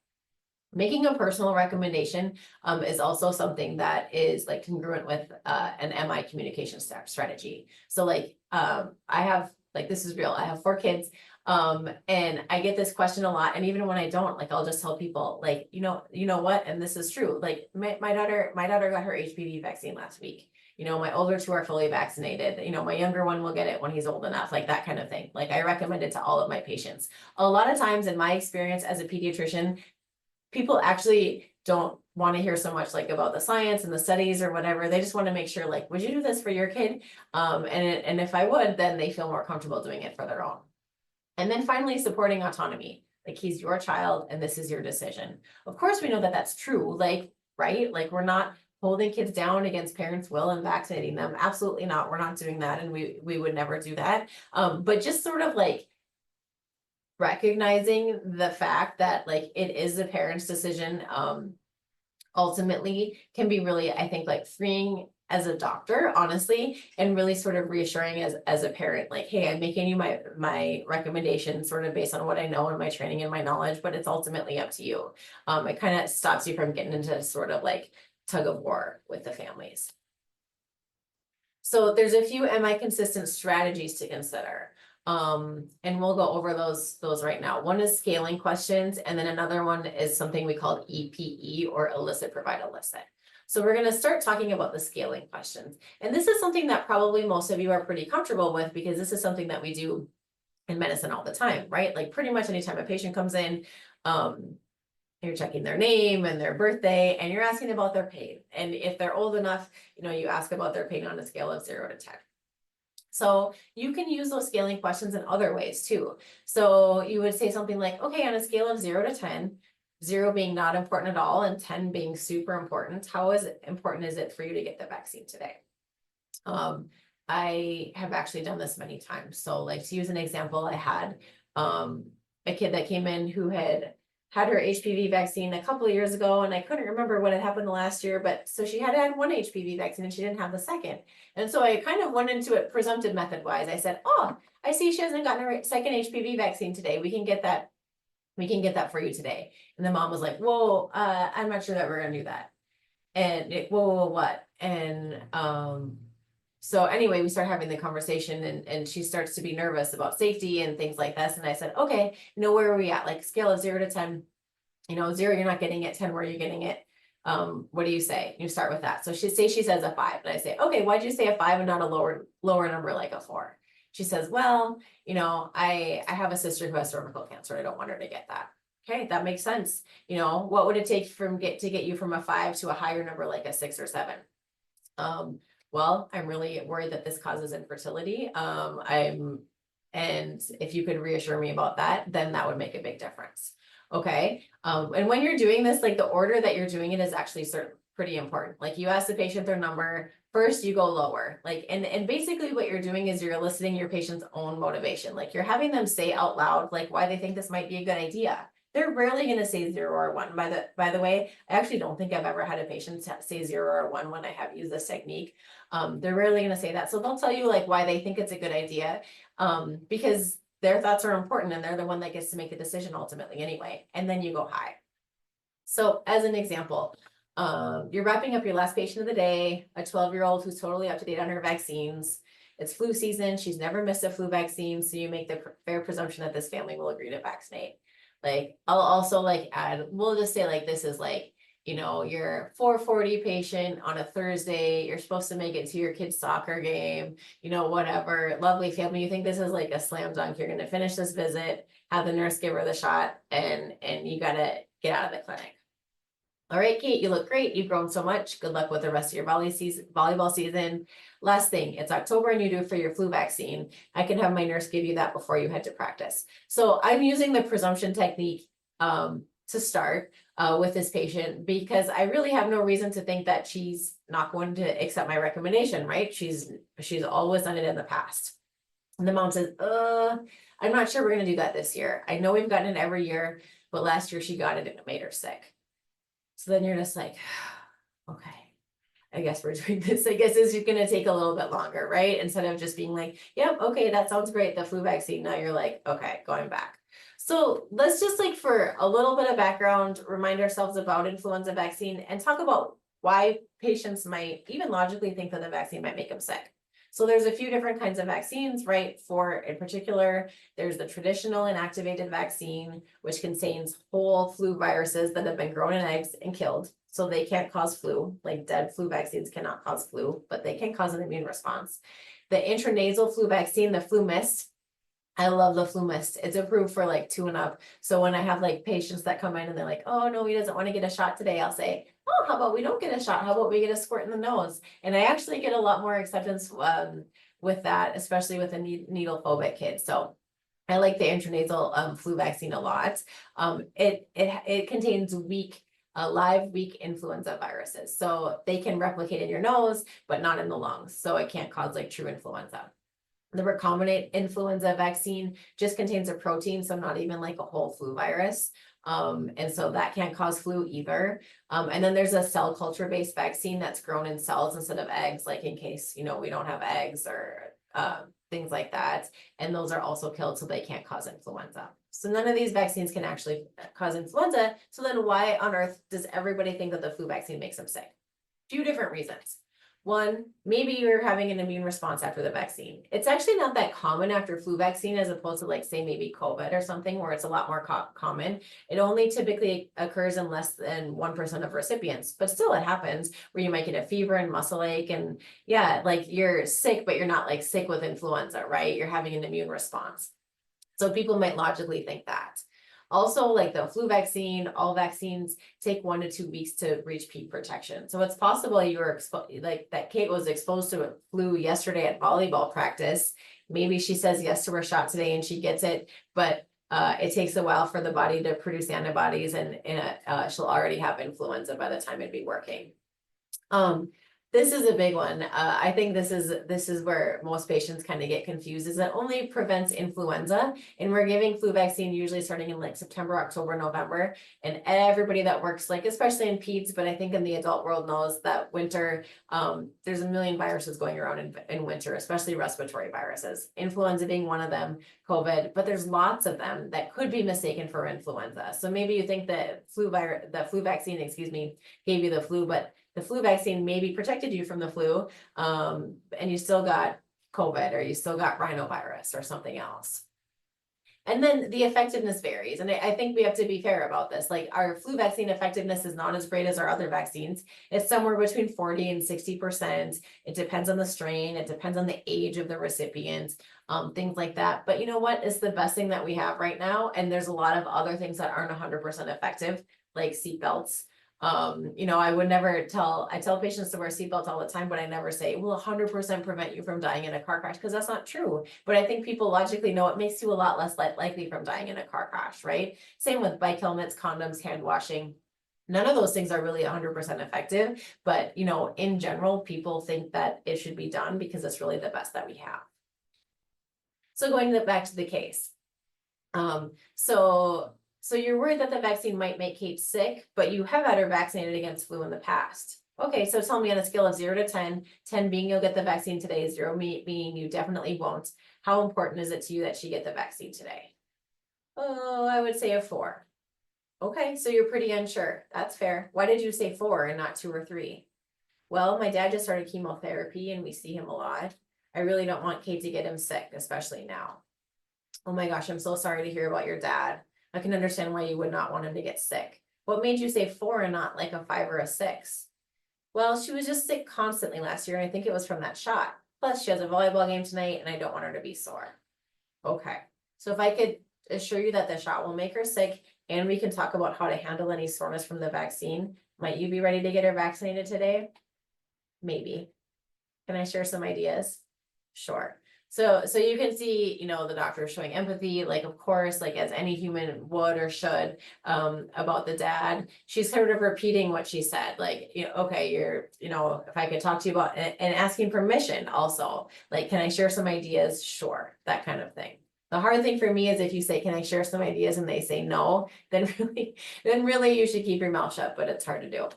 Making a personal recommendation is also something that is like congruent with an MI communication strategy. So like I have, like, this is real, I have 4 kids, and I get this question a lot. And even when I don't, like, I'll just tell people like, you know what, and this is true, like my daughter got her HPV vaccine last week. My older 2 are fully vaccinated. My younger one will get it when he's old enough, like that kind of thing. Like I recommend it to all of my patients. A lot of times in my experience as a pediatrician, people actually don't want to hear so much like about the science and the studies or whatever. They just want to make sure, like, would you do this for your kid? And if I would, then they feel more comfortable doing it for their own. And then finally, supporting autonomy. Like, he's your child and this is your decision. Of course, we know that that's true. Like, right? Like, we're not holding kids down against parents' will and vaccinating them. Absolutely not. We're not doing that. And we would never do that. But just sort of like recognizing the fact that like it is a parent's decision, ultimately can be really, I think, like freeing as a doctor, honestly, and really sort of reassuring as a parent, like, hey, I'm making you my recommendation sort of based on what I know and my training and my knowledge, but it's ultimately up to you. It kind of stops you from getting into sort of like tug of war with the families. So there's a few MI consistent strategies to consider. And we'll go over those right now. One is scaling questions, and then another one is something we call EPE, or elicit, provide, elicit. So we're gonna start talking about the scaling questions. And this is something that probably most of you are pretty comfortable with because this is something that we do in medicine all the time, right? Like pretty much anytime a patient comes in, you're checking their name and their birthday and you're asking about their pain. And if they're old enough, you ask about their pain on a scale of 0 to 10. So you can use those scaling questions in other ways too. So you would say something like, okay, on a scale of 0 to 10, 0 being not important at all and 10 being super important, how important is it for you to get the vaccine today? I have actually done this many times. So like to use an example, I had a kid that came in who had her HPV vaccine a couple of years ago, and I couldn't remember what had happened the last year, but so she had one HPV vaccine and she didn't have the second. And so I kind of went into it presumptive method wise. I said, oh, I see she hasn't gotten her second HPV vaccine today. We can get that for you today. And the mom was like, whoa, I'm not sure that we're gonna do that. And whoa, what? And so anyway, we start having the conversation and she starts to be nervous about safety and things like this. And I said, okay, where are we at? Like scale of 0 to 10, 0, you're not getting it, 10, where are you getting it? What do you say? You start with that. So she says a 5. And I say, okay, why'd you say a 5 and not a lower number like a 4? She says, well, I have a sister who has cervical cancer. I don't want her to get that. Okay, that makes sense. What would it take to get you from a 5 to a higher number like a 6 or 7? Well, I'm really worried that this causes infertility. And if you could reassure me about that, then that would make a big difference. Okay. And when you're doing this, like the order that you're doing it is actually pretty important. Like you ask the patient their number, first you go lower. Like, and basically what you're doing is you're eliciting your patient's own motivation. Like you're having them say out loud, like why they think this might be a good idea. They're rarely going to say 0 or 1. By the way, I actually don't think I've ever had a patient say 0 or 1 when I have used this technique. They're rarely going to say that. So they'll tell you like why they think it's a good idea, because their thoughts are important and they're the one that gets to make the decision ultimately anyway. And then you go high. So as an example, you're wrapping up your last patient of the day, a 12-year-old who's totally up to date on her vaccines. It's flu season. She's never missed a flu vaccine. So you make the fair presumption that this family will agree to vaccinate. Like I'll also like add, we'll just say like this is like, your 4:40 patient on a Thursday, you're supposed to make it to your kid's soccer game, whatever, lovely family. You think this is like a slam dunk. You're going to finish this visit, have the nurse give her the shot, and you got to get out of the clinic. All right, Kate, you look great. You've grown so much. Good luck with the rest of your volleyball season. Last thing, it's October and you do it for your flu vaccine. I can have my nurse give you that before you head to practice. So I'm using the presumption technique to start with this patient because I really have no reason to think that she's not going to accept my recommendation, right? She's always done it in the past. And the mom says, I'm not sure we're going to do that this year. I know we've gotten it every year, but last year she got it and it made her sick. So then you're just like, okay, I guess we're doing this. I guess it's going to take a little bit longer, right? Instead of just being like, yep, okay, that sounds great. The flu vaccine. Now you're like, okay, going back. So let's just like for a little bit of background, remind ourselves about influenza vaccine and talk about why patients might even logically think that the vaccine might make them sick. So there's a few different kinds of vaccines, right? For in particular, there's the traditional inactivated vaccine, which contains whole flu viruses that have been grown in eggs and killed. So they can't cause flu, like dead flu vaccines cannot cause flu, but they can cause an immune response. The intranasal flu vaccine, the flu mist, I love the flu mist. It's approved for like 2 and up. So when I have like patients that come in and they're like, oh no, he doesn't want to get a shot today, I'll say, oh, how about we don't get a shot? How about we get a squirt in the nose? And I actually get a lot more acceptance with that, especially with a needle phobic kid. So I like the intranasal flu vaccine a lot. It contains live weak influenza viruses. So they can replicate in your nose, but not in the lungs. So it can't cause like true influenza. The recombinant influenza vaccine just contains a protein, so not even like a whole flu virus. And so that can't cause flu either. And then there's a cell culture based vaccine that's grown in cells instead of eggs, like in case, we don't have eggs or things like that. And those are also killed, so they can't cause influenza. So none of these vaccines can actually cause influenza. So then why on earth does everybody think that the flu vaccine makes them sick? Few different reasons. One, maybe you're having an immune response after the vaccine. It's actually not that common after flu vaccine as opposed to like say maybe COVID or something where it's a lot more common. It only typically occurs in less than 1% of recipients, but still it happens where you might get a fever and muscle ache and yeah, like you're sick, but you're not like sick with influenza, right? You're having an immune response. So people might logically think that. Also, like the flu vaccine, all vaccines take 1 to 2 weeks to reach peak protection. So it's possible you were like that Kate was exposed to a flu yesterday at volleyball practice. Maybe she says yes to her shot today and she gets it, but it takes a while for the body to produce antibodies and she'll already have influenza by the time it'd be working. This is a big one. I think this is where most patients kind of get confused is it only prevents influenza and we're giving flu vaccine usually starting in like September, October, November. And everybody that works like, especially in peds, but I think in the adult world knows that winter, there's a million viruses going around in winter, especially respiratory viruses, influenza being one of them, COVID, but there's lots of them that could be mistaken for influenza. So maybe you think that the flu vaccine, gave you the flu, but the flu vaccine maybe protected you from the flu, and you still got COVID or you still got rhinovirus or something else. And then the effectiveness varies. And I think we have to be fair about this. Like our flu vaccine effectiveness is not as great as our other vaccines. It's somewhere between 40 and 60%. It depends on the strain. It depends on the age of the recipient, things like that. But you know what is the best thing that we have right now? And there's a lot of other things that aren't 100% effective, like seatbelts. I tell patients to wear seatbelts all the time, but I never say, will 100% prevent you from dying in a car crash, because that's not true. But I think people logically know it makes you a lot less likely from dying in a car crash, right? Same with bike helmets, condoms, hand washing. None of those things are really 100% effective, but in general, people think that it should be done because it's really the best that we have. So going back to the case. So you're worried that the vaccine might make Kate sick, but you have had her vaccinated against flu in the past. Okay, so tell me on a scale of 0 to 10, 10 being you'll get the vaccine today, 0 being you definitely won't. How important is it to you that she get the vaccine today? Oh, I would say a 4. Okay, so you're pretty unsure. That's fair. Why did you say 4 and not 2 or 3? Well, my dad just started chemotherapy and we see him a lot. I really don't want Kate to get him sick, especially now. Oh my gosh, I'm so sorry to hear about your dad. I can understand why you would not want him to get sick. What made you say 4 and not like a 5 or a 6? Well, she was just sick constantly last year, and I think it was from that shot. Plus, she has a volleyball game tonight, and I don't want her to be sore. Okay, so if I could assure you that the shot will make her sick, and we can talk about how to handle any soreness from the vaccine, might you be ready to get her vaccinated today? Maybe. Can I share some ideas? Sure. So you can see, the doctor showing empathy, like, of course, like as any human would or should, about the dad. She's sort of repeating what she said, like, okay, if I could talk to you about, and asking permission also, like, can I share some ideas? Sure, that kind of thing. The hard thing for me is if you say, can I share some ideas? And they say no, then really you should keep your mouth shut, but it's hard to do.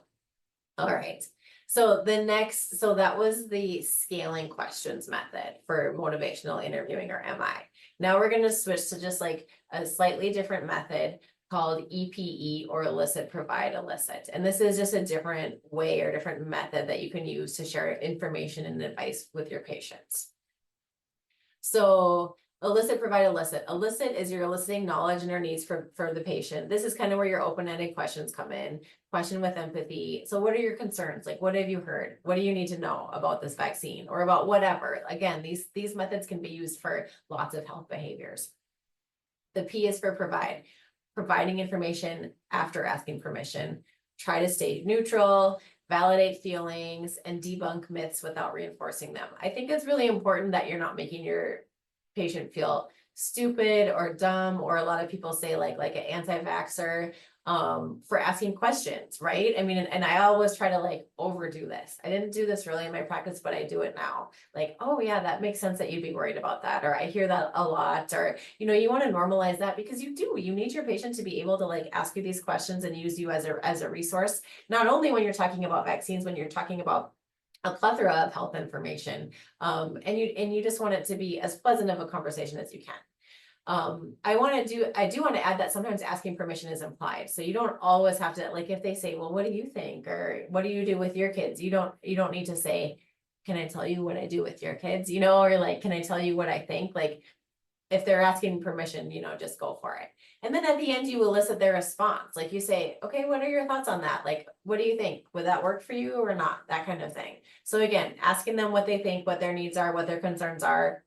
All right. So that was the scaling questions method for motivational interviewing or MI. Now we're going to switch to just like a slightly different method called EPE or elicit, provide, elicit. And this is just a different way or different method that you can use to share information and advice with your patients. So elicit, provide, elicit. Elicit is you're eliciting knowledge and their needs for the patient. This is kind of where your open-ended questions come in. Question with empathy. So what are your concerns? Like, what have you heard? What do you need to know about this vaccine or about whatever? Again, these methods can be used for lots of health behaviors. The P is for provide. Providing information after asking permission. Try to stay neutral, validate feelings, and debunk myths without reinforcing them. I think it's really important that you're not making your patient feel stupid or dumb, or a lot of people say like an anti-vaxxer for asking questions, right? I mean, and I always try to like overdo this. I didn't do this really in my practice, but I do it now. Like, oh yeah, that makes sense that you'd be worried about that. Or I hear that a lot, or, you want to normalize that because you need your patient to be able to like ask you these questions and use you as a resource, not only when you're talking about vaccines, when you're talking about a plethora of health information, and you just want it to be as pleasant of a conversation as you can. I do want to add that sometimes asking permission is implied. So you don't always have to, like, if they say, well, what do you think? Or what do you do with your kids? You don't need to say, can I tell you what I do with your kids, you know, or like, can I tell you what I think? Like, if they're asking permission, you know, just go for it. And then at the end, you elicit their response. Like you say, okay, what are your thoughts on that? Like, what do you think? Would that work for you or not? That kind of thing. So again, asking them what they think, what their needs are, what their concerns are,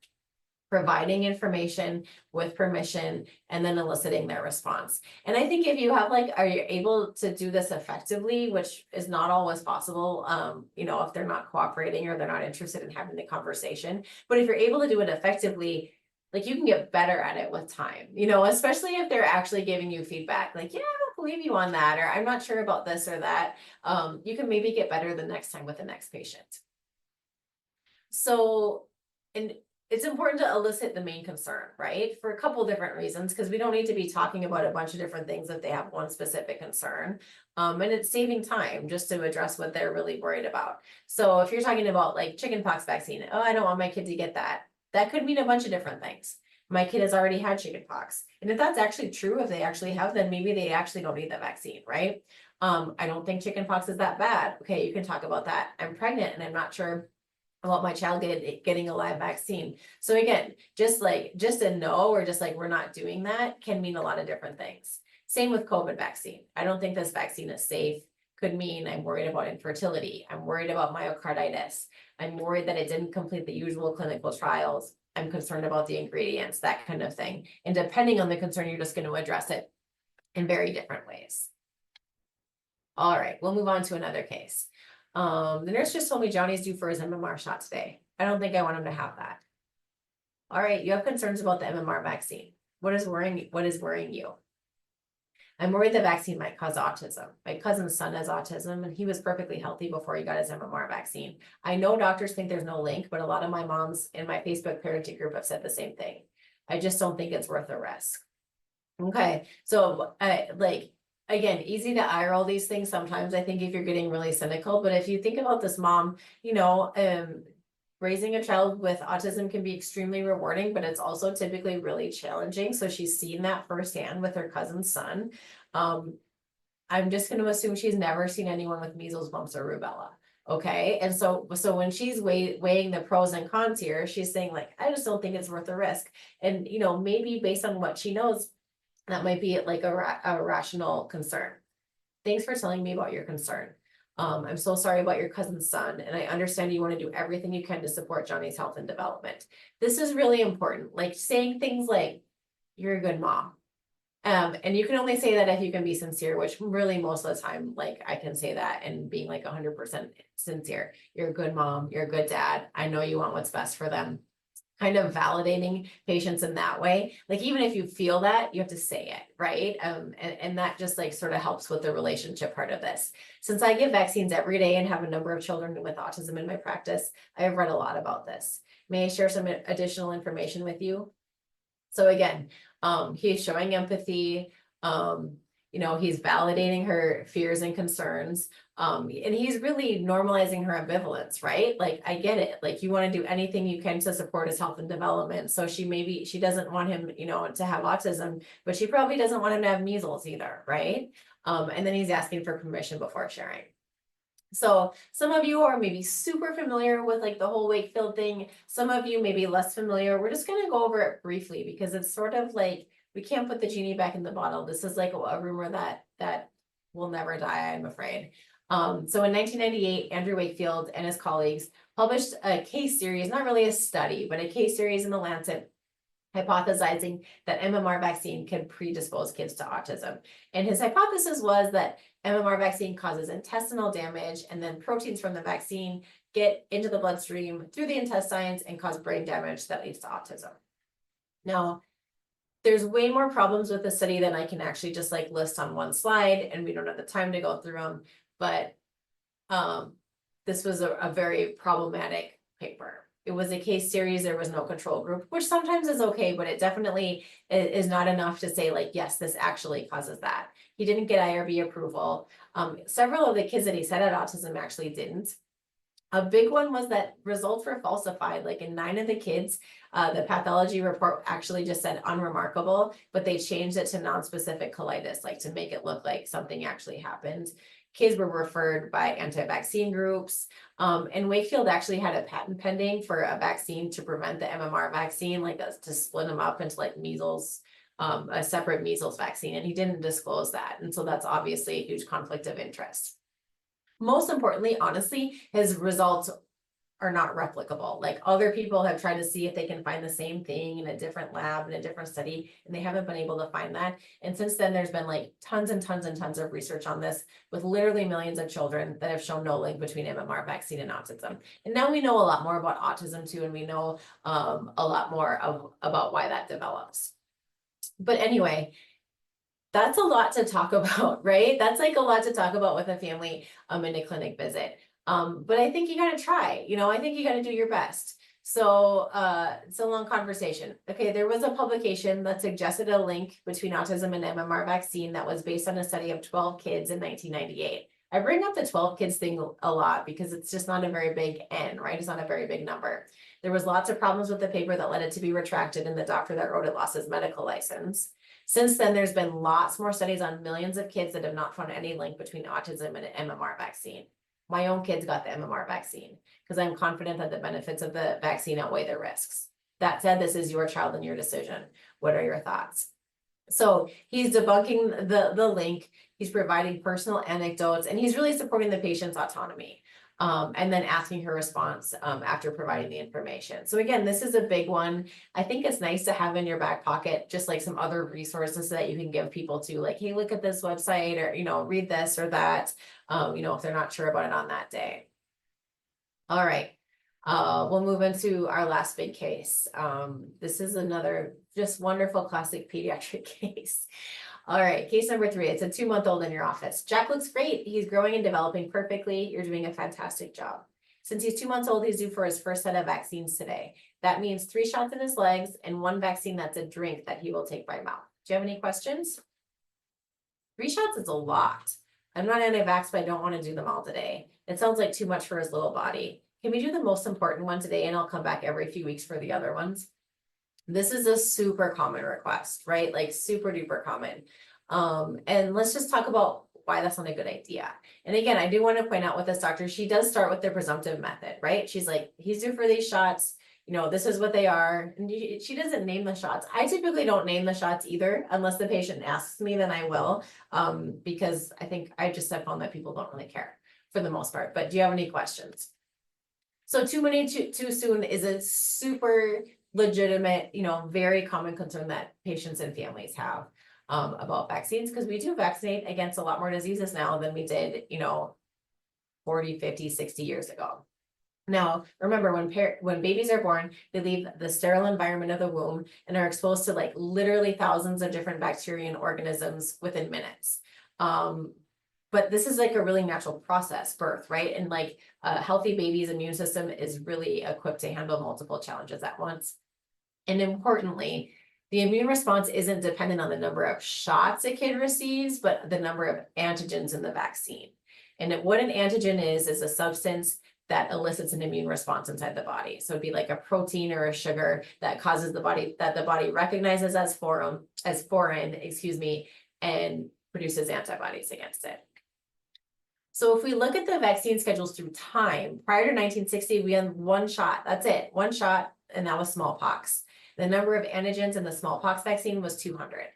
providing information with permission, and then eliciting their response. And I think if you have like, are you able to do this effectively, which is not always possible, you know, if they're not cooperating or they're not interested in having the conversation. But if you're able to do it effectively, like you can get better at it with time, you know, especially if they're actually giving you feedback, like, yeah, I don't believe you on that, or I'm not sure about this or that. You can maybe get better the next time with the next patient. So, and it's important to elicit the main concern, right? For a couple different reasons, because we don't need to be talking about a bunch of different things if they have one specific concern. And it's saving time just to address what they're really worried about. So if you're talking about like chickenpox vaccine, oh, I don't want my kid to get that. That could mean a bunch of different things. My kid has already had chickenpox. And if that's actually true, if they actually have, then maybe they actually don't need the vaccine, right? I don't think chickenpox is that bad. Okay, you can talk about that. I'm pregnant and I'm not sure about my child getting a live vaccine. So again, just a no, or just like, we're not doing that can mean a lot of different things. Same with COVID vaccine. I don't think this vaccine is safe. Could mean I'm worried about infertility. I'm worried about myocarditis. I'm worried that it didn't complete the usual clinical trials. I'm concerned about the ingredients, that kind of thing. And depending on the concern, you're just going to address it in very different ways. All right, we'll move on to another case. The nurse just told me Johnny's due for his MMR shot today. I don't think I want him to have that. All right, you have concerns about the MMR vaccine. What is worrying you? I'm worried the vaccine might cause autism. My cousin's son has autism and he was perfectly healthy before he got his MMR vaccine. I know doctors think there's no link, but a lot of my moms in my Facebook parenting group have said the same thing. I just don't think it's worth the risk. Okay, so again, easy to eye roll these things sometimes, I think, if you're getting really cynical, but if you think about this mom, you know, raising a child with autism can be extremely rewarding, but it's also typically really challenging. So she's seen that firsthand with her cousin's son. I'm just going to assume she's never seen anyone with measles, mumps, or rubella. Okay, and so when she's weighing the pros and cons here, she's saying like, I just don't think it's worth the risk. And, you know, maybe based on what she knows, that might be like a rational concern. Thanks for telling me about your concern. I'm so sorry about your cousin's son, and I understand you want to do everything you can to support Johnny's health and development. This is really important, like saying things like, you're a good mom. And you can only say that if you can be sincere, which really most of the time, like I can say that and being like 100% sincere. You're a good mom, you're a good dad. I know you want what's best for them. Kind of validating patients in that way. Like, even if you feel that, you have to say it, right? And that just like sort of helps with the relationship part of this. Since I give vaccines every day and have a number of children with autism in my practice, I have read a lot about this. May I share some additional information with you? So again, he's showing empathy, you know, he's validating her fears and concerns. And he's really normalizing her ambivalence, right? Like, I get it. Like, you want to do anything you can to support his health and development. So she doesn't want him, you know, to have autism, but she probably doesn't want him to have measles either, right? And then he's asking for permission before sharing. So some of you are maybe super familiar with like the whole Wakefield thing. Some of you may be less familiar. We're just going to go over it briefly because it's sort of like, we can't put the genie back in the bottle. This is like a rumor that will never die, I'm afraid. So in 1998, Andrew Wakefield and his colleagues published a case series, not really a study, but a case series in the Lancet, hypothesizing that MMR vaccine can predispose kids to autism. And his hypothesis was that MMR vaccine causes intestinal damage, and then proteins from the vaccine get into the bloodstream through the intestines and cause brain damage that leads to autism. Now, there's way more problems with the study than I can actually just like list on one slide, and we don't have the time to go through them, but this was a very problematic paper. It was a case series, there was no control group, which sometimes is okay, but it definitely is not enough to say like, yes, this actually causes that. He didn't get IRB approval. Several of the kids that he said had autism actually didn't. A big one was that results were falsified. Like in 9 of the kids, the pathology report actually just said unremarkable, but they changed it to non-specific colitis, like to make it look like something actually happened. kids were referred by anti-vaccine groups. And Wakefield actually had a patent pending for a vaccine to prevent the MMR vaccine, like to split them up into like measles, a separate measles vaccine, and he didn't disclose that. And so that's obviously a huge conflict of interest. Most importantly, honestly, his results are not replicable. Like other people have tried to see if they can find the same thing in a different lab, in a different study, and they haven't been able to find that. And since then, there's been like tons and tons and tons of research on this with literally millions of children that have shown no link between MMR vaccine and autism. And now we know a lot more about autism too, and we know a lot more about why that develops. But anyway, that's a lot to talk about, right? That's like a lot to talk about with a family in a clinic visit. But I think you gotta try, I think you gotta do your best. So it's a long conversation. Okay, there was a publication that suggested a link between autism and MMR vaccine that was based on a study of 12 kids in 1998. I bring up the 12 kids thing a lot because it's just not a very big N, right? It's not a very big number. There was lots of problems with the paper that led it to be retracted, and the doctor that wrote it lost his medical license. Since then, there's been lots more studies on millions of kids that have not found any link between autism and an MMR vaccine. My own kids got the MMR vaccine because I'm confident that the benefits of the vaccine outweigh the risks. That said, this is your child and your decision. What are your thoughts? So he's debunking the link, he's providing personal anecdotes, and he's really supporting the patient's autonomy. And then asking her response after providing the information. So again, this is a big one. I think it's nice to have in your back pocket, just like some other resources so that you can give people to, like, hey, look at this website, or, read this or that, if they're not sure about it on that day. All right, we'll move into our last big case. This is another just wonderful classic pediatric case. All right, case number 3, it's a 2-month-old in your office. Jack looks great. He's growing and developing perfectly. You're doing a fantastic job. Since he's 2 months old, he's due for his first set of vaccines today. That means 3 shots in his legs and 1 vaccine that's a drink that he will take by mouth. Do you have any questions? 3 shots is a lot. I'm not anti-vax, but I don't want to do them all today. It sounds like too much for his little body. Can we do the most important one today, and I'll come back every few weeks for the other ones? This is a super common request, right? Like super duper common. And let's just talk about why that's not a good idea. And again, I do want to point out with this doctor, she does start with the presumptive method, right? She's like, he's due for these shots. This is what they are. And she doesn't name the shots. I typically don't name the shots either, unless the patient asks me, then I will. Because I think I just have found that people don't really care for the most part. But do you have any questions? So too many too soon is a super legitimate, very common concern that patients and families have about vaccines, because we do vaccinate against a lot more diseases now than we did, 40, 50, 60 years ago. Now, remember, when babies are born, they leave the sterile environment of the womb and are exposed to like literally thousands of different bacteria and organisms within minutes. But this is like a really natural process, birth, right? And like a healthy baby's immune system is really equipped to handle multiple challenges at once. And importantly, the immune response isn't dependent on the number of shots a kid receives, but the number of antigens in the vaccine. And what an antigen is a substance that elicits an immune response inside the body. So it'd be like a protein or a sugar that causes the body recognizes as foreign, and produces antibodies against it. So if we look at the vaccine schedules through time, prior to 1960, we had 1 shot. That's it, 1 shot, and that was smallpox. The number of antigens in the smallpox vaccine was 200.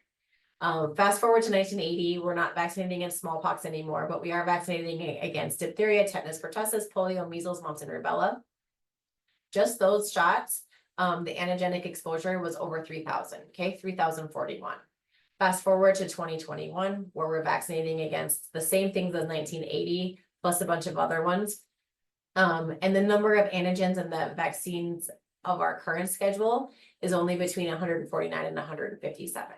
Fast forward to 1980, we're not vaccinating against smallpox anymore, but we are vaccinating against diphtheria, tetanus, pertussis, polio, measles, mumps, and rubella. Just those shots, the antigenic exposure was over 3,000, okay, 3,041. Fast forward to 2021, where we're vaccinating against the same things as 1980, plus a bunch of other ones. And the number of antigens in the vaccines of our current schedule is only between 149 and 157.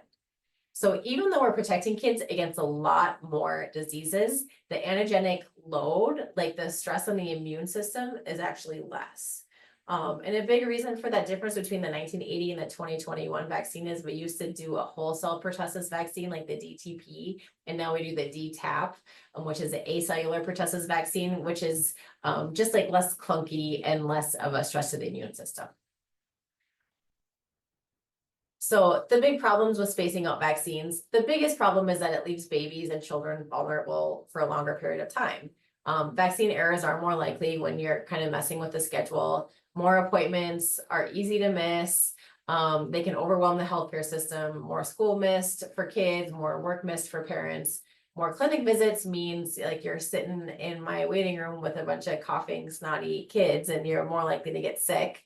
So even though we're protecting kids against a lot more diseases, the antigenic load, like the stress on the immune system, is actually less. And a big reason for that difference between the 1980 and the 2021 vaccine is we used to do a whole cell pertussis vaccine like the DTP, and now we do the DTaP, which is the acellular pertussis vaccine, which is just like less clunky and less of a stress to the immune system. So the big problems with spacing out vaccines, the biggest problem is that it leaves babies and children vulnerable for a longer period of time. Vaccine errors are more likely when you're kind of messing with the schedule. More appointments are easy to miss. They can overwhelm the healthcare system. More school missed for kids, more work missed for parents. More clinic visits means like you're sitting in my waiting room with a bunch of coughing, snotty kids, and you're more likely to get sick.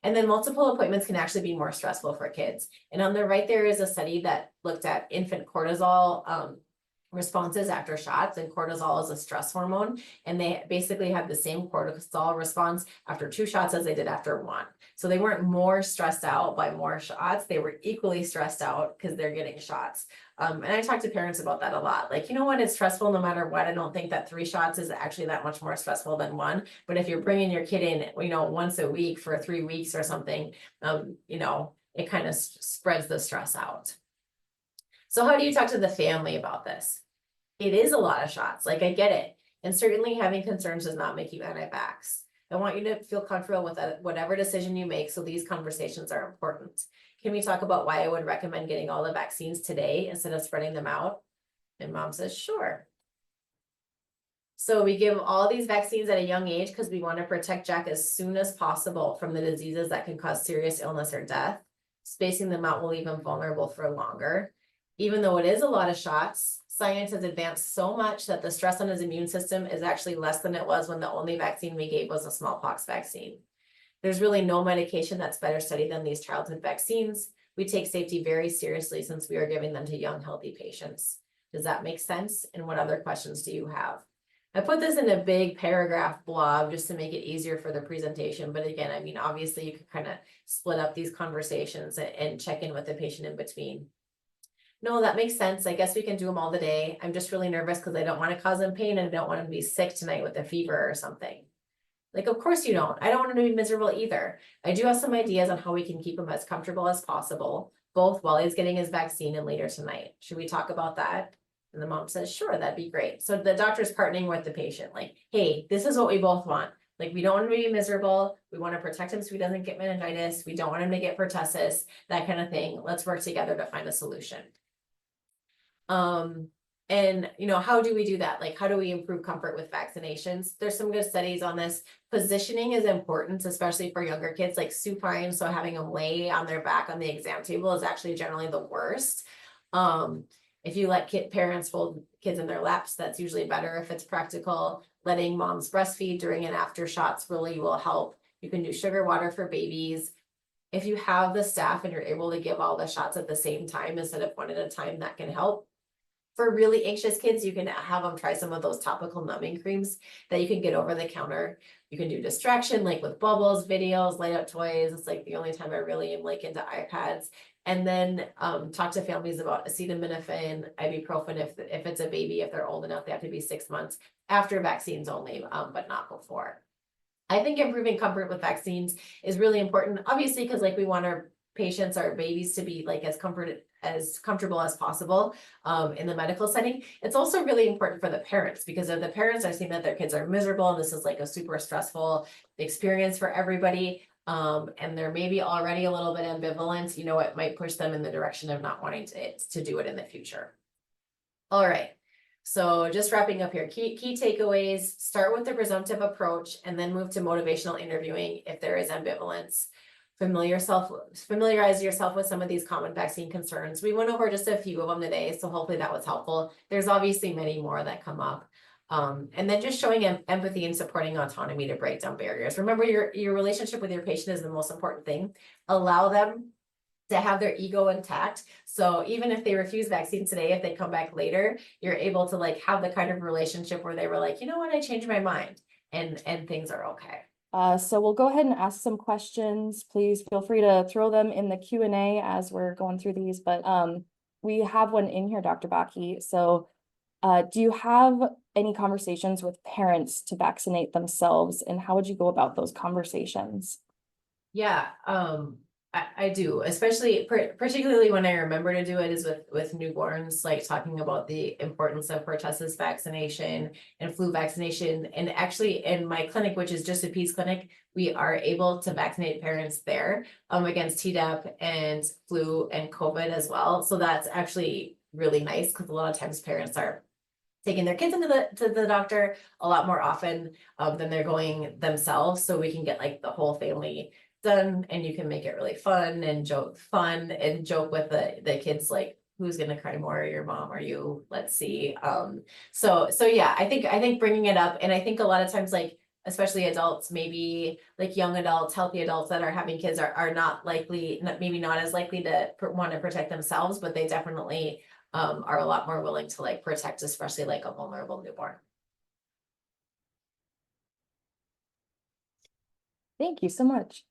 And then multiple appointments can actually be more stressful for kids. And on the right, there is a study that looked at infant cortisol responses after shots, and cortisol is a stress hormone, and they basically have the same cortisol response after 2 shots as they did after 1. So they weren't more stressed out by more shots, they were equally stressed out because they're getting shots. And I talk to parents about that a lot. Like, you know what, it's stressful no matter what. I don't think that 3 shots is actually that much more stressful than 1. But if you're bringing your kid in, once a week for 3 weeks or something, it kind of spreads the stress out. So how do you talk to the family about this? It is a lot of shots, like I get it. And certainly having concerns does not make you anti-vax. I want you to feel comfortable with whatever decision you make, so these conversations are important. Can we talk about why I would recommend getting all the vaccines today instead of spreading them out? And mom says, sure. So we give all these vaccines at a young age because we want to protect Jack as soon as possible from the diseases that can cause serious illness or death. Spacing them out will leave him vulnerable for longer. Even though it is a lot of shots, science has advanced so much that the stress on his immune system is actually less than it was when the only vaccine we gave was a smallpox vaccine. There's really no medication that's better studied than these childhood vaccines. We take safety very seriously since we are giving them to young, healthy patients. Does that make sense? And what other questions do you have? I put this in a big paragraph blog just to make it easier for the presentation. But again, obviously you could kind of split up these conversations and check in with the patient in between. No, that makes sense. I guess we can do them all today. I'm just really nervous because I don't want to cause him pain and I don't want him to be sick tonight with a fever or something. Like, of course you don't. I don't want him to be miserable either. I do have some ideas on how we can keep him as comfortable as possible, both while he's getting his vaccine and later tonight. Should we talk about that? And the mom says, sure, that'd be great. So the doctor's partnering with the patient, like, hey, this is what we both want. Like, we don't want him to be miserable. We want to protect him so he doesn't get meningitis. We don't want him to get pertussis, that kind of thing. Let's work together to find a solution. And how do we do that? Like, how do we improve comfort with vaccinations? There's some good studies on this. Positioning is important, especially for younger kids, like supine. So having them lay on their back on the exam table is actually generally the worst. If you let parents hold kids in their laps, that's usually better if it's practical. Letting moms breastfeed during and after shots really will help. You can do sugar water for babies. If you have the staff and you're able to give all the shots at the same time instead of one at a time, that can help. For really anxious kids, you can have them try some of those topical numbing creams that you can get over the counter. You can do distraction, like with bubbles, videos, light up toys. It's like the only time I really am like into iPads. And then talk to families about acetaminophen, ibuprofen if it's a baby, if they're old enough, they have to be 6 months after vaccines only, but not before. I think improving comfort with vaccines is really important, obviously, because like we want our patients, our babies to be like as comfortable as possible in the medical setting. It's also really important for the parents, because if the parents are seeing that their kids are miserable and this is like a super stressful experience for everybody, and they're maybe already a little bit ambivalent, it might push them in the direction of not wanting to do it in the future. All right. So just wrapping up here, key takeaways: start with the presumptive approach and then move to motivational interviewing if there is ambivalence. Familiarize yourself with some of these common vaccine concerns. We went over just a few of them today, so hopefully that was helpful. There's obviously many more that come up. And then just showing empathy and supporting autonomy to break down barriers. Remember, your relationship with your patient is the most important thing. Allow them to have their ego intact. So even if they refuse vaccine today, if they come back later, you're able to like have the kind of relationship where they were like, you know what, I changed my mind, and things are okay. So we'll go ahead and ask some questions. Please feel free to throw them in the Q&A as we're going through these, but we have one in here, Dr. Bakke. So do you have any conversations with parents to vaccinate themselves, and how would you go about those conversations? Yeah, I do, especially particularly when I remember to do it is with newborns, like talking about the importance of pertussis vaccination and flu vaccination. And actually in my clinic, which is just a peds clinic, we are able to vaccinate parents there against Tdap and flu and COVID as well. So that's actually really nice because a lot of times parents are taking their kids into the doctor a lot more often than they're going themselves. So we can get like the whole family done, and you can make it really fun and joke with the kids, like who's gonna cry more, your mom or you, let's see. So yeah, I think bringing it up, and I think a lot of times, like especially adults, maybe like young adults, healthy adults that are having kids are not likely, maybe not as likely to want to protect themselves, but they definitely are a lot more willing to like protect, especially like a vulnerable newborn. Thank you so much.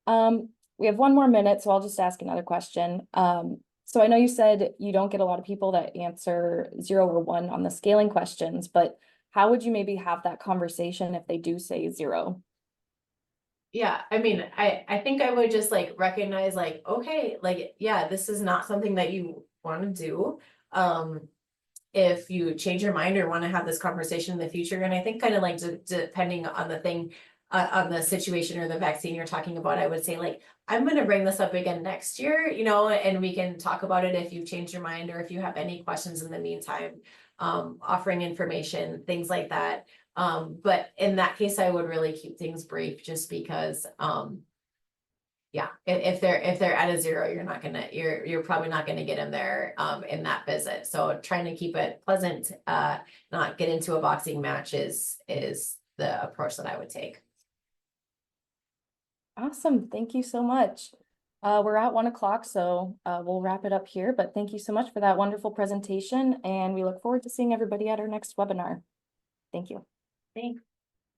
We have 1 more minute, so I'll just ask another question. So I know you said you don't get a lot of people that answer 0 or 1 on the scaling questions, but how would you maybe have that conversation if they do say 0? Yeah, I mean, I think I would just like recognize like, okay, like, yeah, this is not something that you want to do. If you change your mind or want to have this conversation in the future, and I think kind of like depending on the thing, on the situation or the vaccine you're talking about, I would say like, I'm going to bring this up again next year, and we can talk about it if you change your mind or if you have any questions in the meantime, offering information, things like that. But in that case, I would really keep things brief just because, yeah, if they're at a 0, you're probably not gonna get them there in that visit. So trying to keep it pleasant, not get into a boxing match is the approach that I would take. Awesome. Thank you so much. We're at 1 o'clock, so we'll wrap it up here, but thank you so much for that wonderful presentation, and we look forward to seeing everybody at our next webinar. Thank you. Thanks.